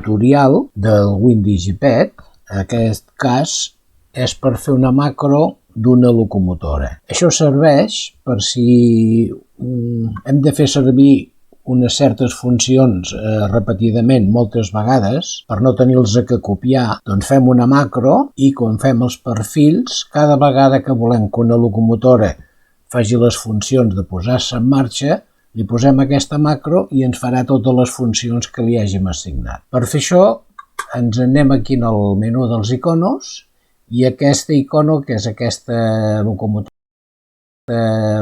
tutorial del WinDigiPad. En aquest cas és per fer una macro d'una locomotora. Això serveix per si hem de fer servir unes certes funcions repetidament moltes vegades, per no tenir-los que copiar, doncs fem una macro i quan fem els perfils, cada vegada que volem que una locomotora faci les funcions de posar-se en marxa, li posem aquesta macro i ens farà totes les funcions que li hàgim assignat. Per fer això, ens anem aquí en el menú dels iconos i aquesta icono, que és aquesta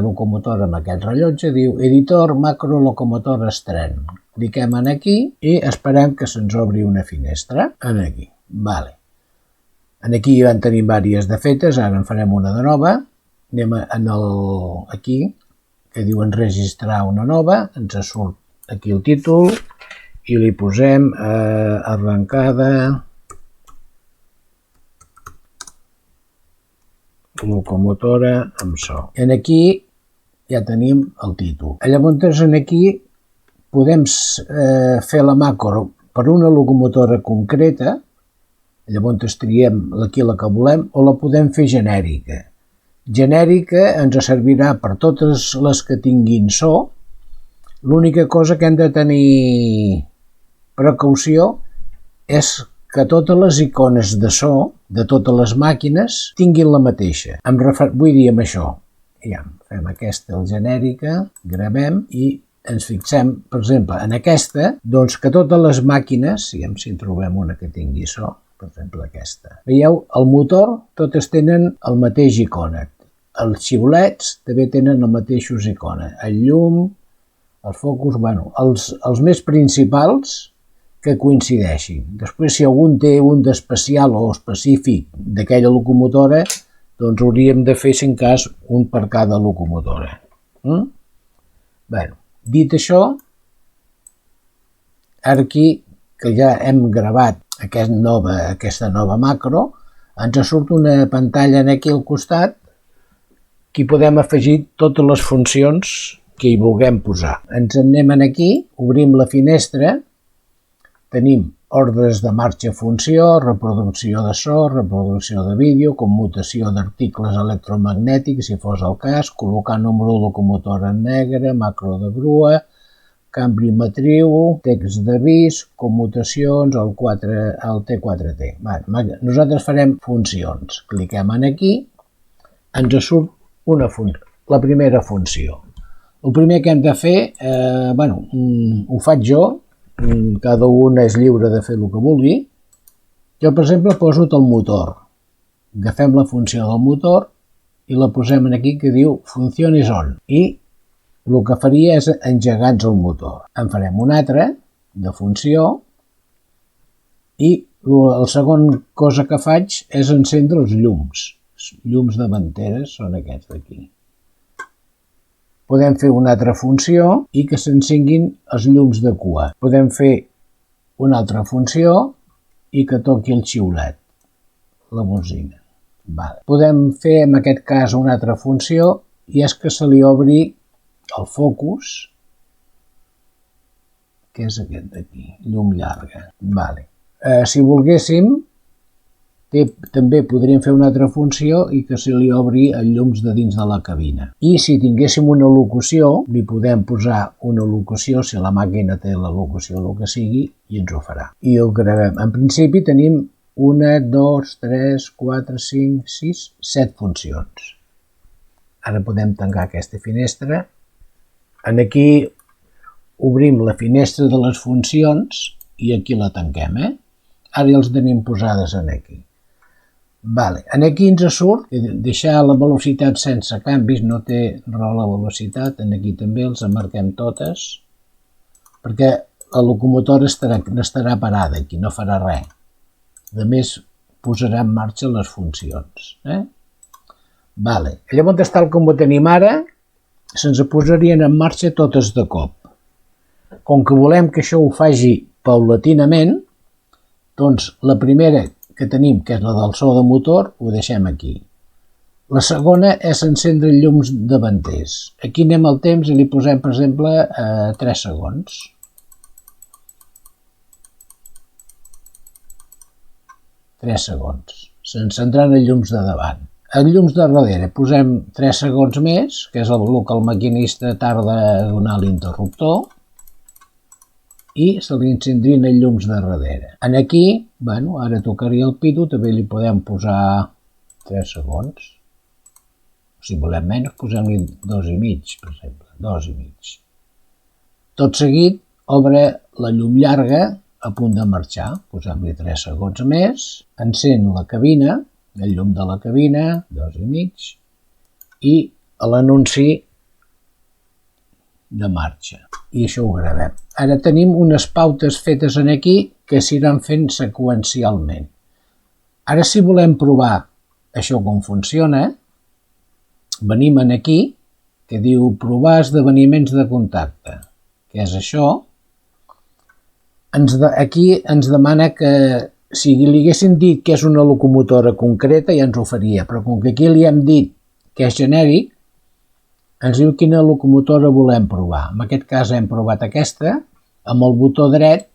locomotora amb aquest rellotge, diu Editor Macro Locomotor Strand. Cliquem en aquí i esperem que se'ns obri una finestra. En aquí. Vale. En aquí ja en tenim diverses de fetes, ara en farem una de nova. Anem aquí, que diu enregistrar una nova, ens surt aquí el títol i li posem arrencada locomotora amb so. En aquí ja tenim el títol. Llavors aquí podem fer la macro per una locomotora concreta, llavors triem aquí la que volem, o la podem fer genèrica. Genèrica ens servirà per totes les que tinguin so. L'única cosa que hem de tenir precaució és que totes les icones de so de totes les màquines tinguin la mateixa. Vull dir amb això. Ja, fem aquesta, el genèrica, gravem i ens fixem, per exemple, en aquesta, doncs que totes les màquines, si en trobem una que tingui so, per exemple aquesta. Veieu, el motor totes tenen el mateix icona. Els xiulets també tenen el mateixos icona. El llum, el focus, bueno, els més principals que coincideixin. Després, si algun té un d'especial o específic d'aquella locomotora, doncs hauríem de fer, si en cas, un per cada locomotora. Bé, dit això, ara aquí, que ja hem gravat aquesta nova macro, ens surt una pantalla aquí al costat que hi podem afegir totes les funcions que hi vulguem posar. Ens anem aquí, obrim la finestra, tenim ordres de marxa funció, reproducció de so, reproducció de vídeo, commutació d'articles electromagnètics, si fos el cas, col·locar número de locomotora en negre, macro de grua, canvi matriu, text d'avís, commutacions, el T4T. Nosaltres farem funcions. Cliquem aquí, ens surt la primera funció. El primer que hem de fer, ho faig jo, cada un és lliure de fer el que vulgui. Jo, per exemple, poso el motor. Agafem la funció del motor i la posem aquí que diu funciones on. I el que faria és engegar-nos el motor. En farem una altra de funció i la segona cosa que faig és encendre els llums. Els llums davanteres són aquests d'aquí. Podem fer una altra funció i que s'encenguin els llums de cua. Podem fer una altra funció i que toqui el xiulet, la bocina. Podem fer, en aquest cas, una altra funció i és que se li obri el focus, que és aquest d'aquí, llum llarga. Si volguéssim, també podríem fer una altra funció i que se li obri els llums de dins de la cabina. I si tinguéssim una locució, li podem posar una locució, si la màquina té la locució o el que sigui, i ens ho farà. I ho gravem. En principi tenim 1, 2, 3, 4, 5, 6, 7 funcions. Ara podem tancar aquesta finestra. Aquí obrim la finestra de les funcions i aquí la tanquem. Ara ja els tenim posades aquí. Aquí ens surt deixar la velocitat sense canvis, no té raó la velocitat, aquí també els marquem totes, perquè la locomotora estarà parada aquí, no farà res. A més, posarà en marxa les funcions. Llavors, tal com ho tenim ara, se'ns posarien en marxa totes de cop. Com que volem que això ho faci paulatinament, doncs la primera que tenim, que és la del so de motor, ho deixem aquí. La segona és encendre llums davanters. Aquí anem al temps i li posem, per exemple, 3 segons. 3 segons, centrant els llums de davant. Els llums de darrere posem 3 segons més, que és el que el maquinista tarda a donar l'interruptor, i se li encendrien els llums de darrere. En aquí, bueno, ara tocaria el pido, també li podem posar 3 segons. Si volem menys, posem-li 2,5, per exemple, 2,5. Tot seguit, obre la llum llarga a punt de marxar, posem-li 3 segons més, encén la cabina, el llum de la cabina, 2,5, i l'anunci de marxa. I això ho gravem. Ara tenim unes pautes fetes en aquí que s'iran fent seqüencialment. Ara, si volem provar això com funciona, venim en aquí, que diu provar esdeveniments de contacte. Què és això? Aquí ens demana que si li haguéssim dit que és una locomotora concreta ja ens ho faria, però com que aquí li hem dit que és genèric, ens diu quina locomotora volem provar. En aquest cas hem provat aquesta, amb el botó dret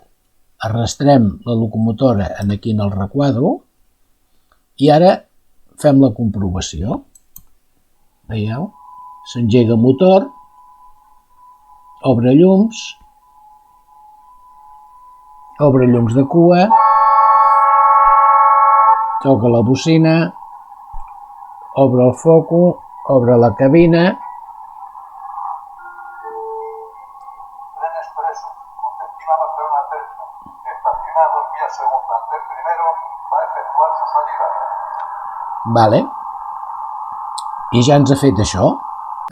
arrastrem la locomotora aquí en el requadre i ara fem la comprovació. Veieu? S'engega el motor, obre llums de cua, toca la bocina, obre el foco, obre la cabina. Tren expreso, con destino a Barcelona Término, estacionado en vía segunda ante el primero, va a efectuar su salida. Vale. I ja ens ha fet això.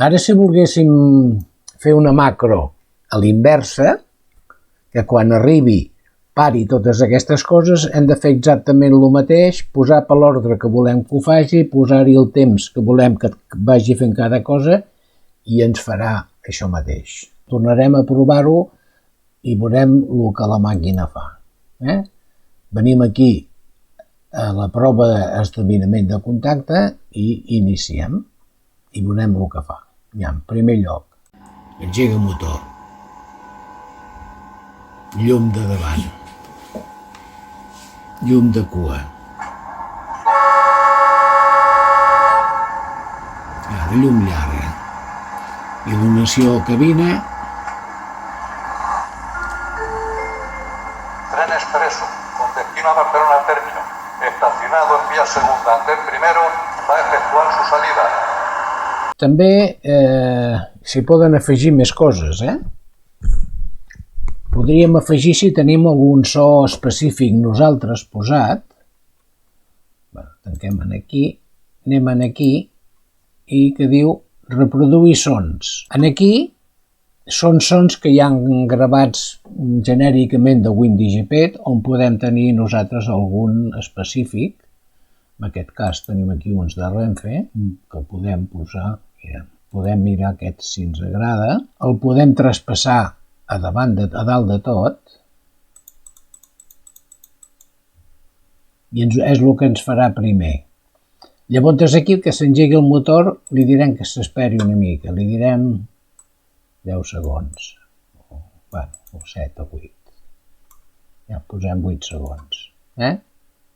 Ara, si volguéssim fer una macro a l'inversa, que quan arribi pari totes aquestes coses, hem de fer exactament el mateix, posar per l'ordre que volem que ho faci, posar-hi el temps que volem que vagi fent cada cosa i ens farà això mateix. Tornarem a provar-ho i veurem el que la màquina fa. Venim aquí a la prova d'esdeveniment de contacte i iniciem i veurem el que fa. Ja, en primer lloc, engega motor, llum de davant, llum de cua, ara llum llarga, il·luminació cabina, Tren expreso, con destino a Barcelona Término, estacionado en vía segunda ante el primero, va a efectuar su salida. També s'hi poden afegir més coses, Podríem afegir si tenim algun so específic nosaltres posat. Tanquem aquí, anem aquí i que diu reproduir sons. Aquí són sons que hi han gravats genèricament de WinDigiped on podem tenir nosaltres algun específic. En aquest cas tenim aquí uns de Renfe que podem posar, podem mirar aquest si ens agrada, el podem traspassar a dalt de tot i és el que ens farà primer. Llavors aquí que s'engegui el motor li direm que s'esperi una mica, li direm 10 segons, o 7 o 8, ja posem 8 segons,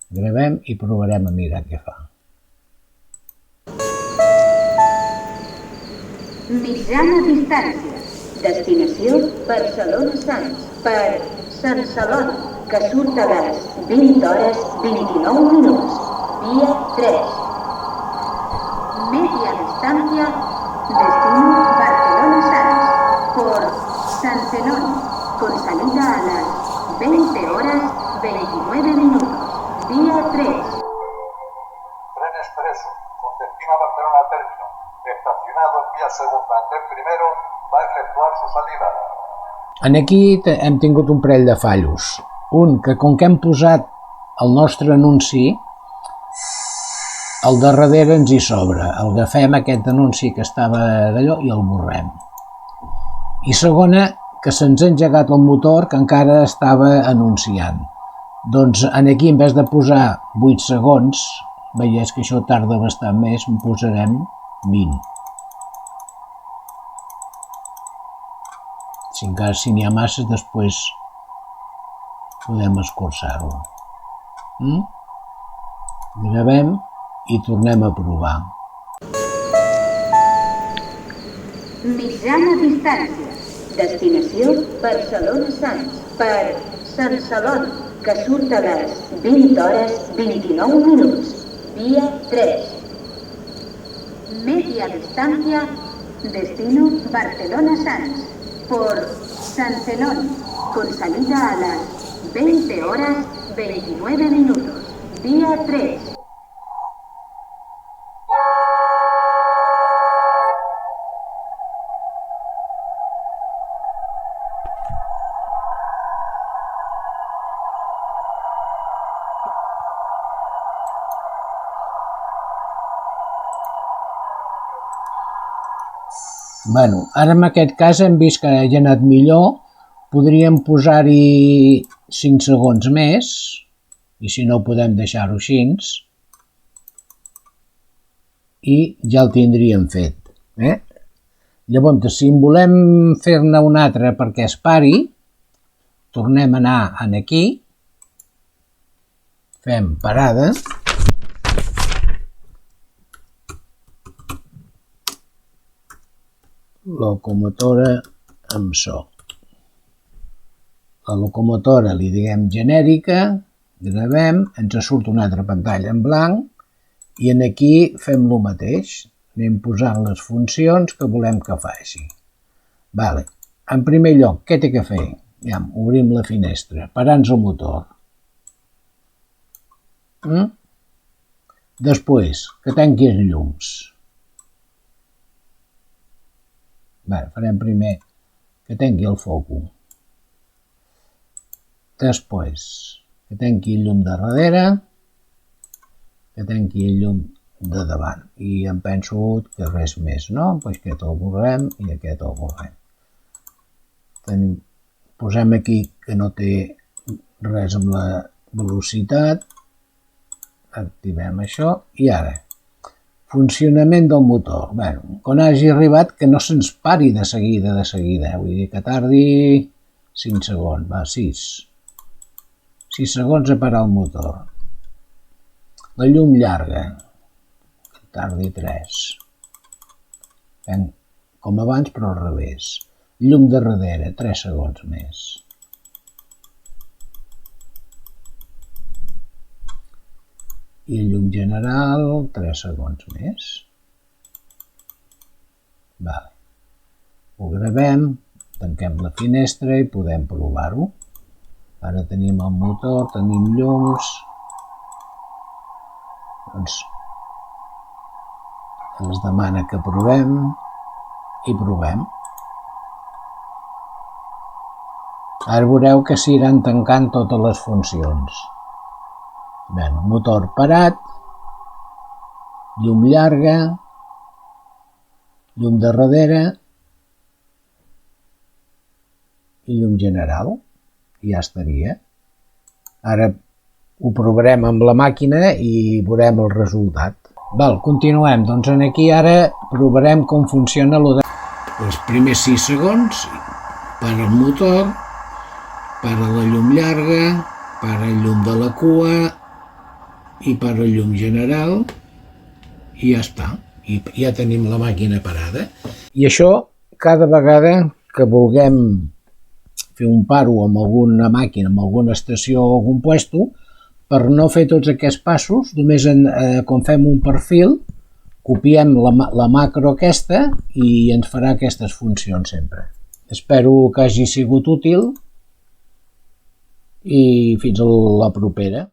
Gravem i provarem a mirar què fa. Mitjana distància. Destinació Barcelona-Sants per Sant Celoni, que surt a les 20:29, via 3. Media distancia, destino Barcelona-Sants por San Celoni, con salida a las 20:29, vía 3. Tren expreso, con destino a Barcelona Término, estacionado en vía segunda ante el primero, va a efectuar su salida. Aquí hem tingut un parell de fallos. Un, que com que hem posat el nostre anunci, al darrere ens hi sobra. Agafem aquest anunci que estava d'allò i el borrem. I segona, que se'ns ha engegat el motor que encara estava anunciant. Doncs aquí, en vez de posar 8 segons, veies que això tarda bastant més, en posarem 20. Si n'hi ha massa, després podem escurçar-ho. Gravem i tornem a provar. Mitjana distància. Destinació Barcelona Sants. Per Sant Celoni, que surt a les 20h29. Vía 3. Media distancia. Destino Barcelona Sants. Por San Celoni, con salida a las 20h29. Vía 3. Bueno, ara en aquest cas hem vist que ja ha anat millor, podríem posar-hi 5 segons més, i si no podem deixar-ho així, i ja el tindríem fet. Llavors, si en volem fer-ne un altre perquè es pari, tornem a anar aquí, fem parada, locomotora amb so. La locomotora li diguem genèrica, gravem, ens surt una altra pantalla en blanc i en aquí fem el mateix. Anem posant les funcions que volem que faci. Vale. En primer lloc, què té que fer? Ja, obrim la finestra, parar-nos el motor. Després, que tanqui els llums. Farem primer que tanqui el foco. Després, que tanqui el llum de darrere, que tanqui el llum de davant. I em penso que res més, no? Aquest el borrem i aquest el borrem. Posem aquí que no té res amb la velocitat. Activem això i ara. Funcionament del motor. Quan hagi arribat que no se'ns pari de seguida. Vull dir que tardi 5 segons. 6. 6 segons a parar el motor. La llum llarga. Que tardi 3. Fem com abans però al revés. Llum de darrere, 3 segons més. I llum general, 3 segons més. Ho gravem, tanquem la finestra i podem provar-ho. Ara tenim el motor, tenim llums. Doncs ens demana que provem i provem. Ara veureu que s'aniran tancant totes les funcions. Motor parat, llum llarga, llum de darrere i llum general. I ja estaria. Ara ho provarem amb la màquina i veurem el resultat. Continuem. Doncs aquí ara provarem com funciona els primers 6 segons. Para el motor, para la llum llarga, para el llum de la cua i para el llum general i ja està. I ja tenim la màquina parada. I això, cada vegada que vulguem fer un paro amb alguna màquina, amb alguna estació o algun puesto, per no fer tots aquests passos, només quan fem un perfil, copiem la macro aquesta i ens farà aquestes funcions sempre. Espero que hagi sigut útil i fins a la propera.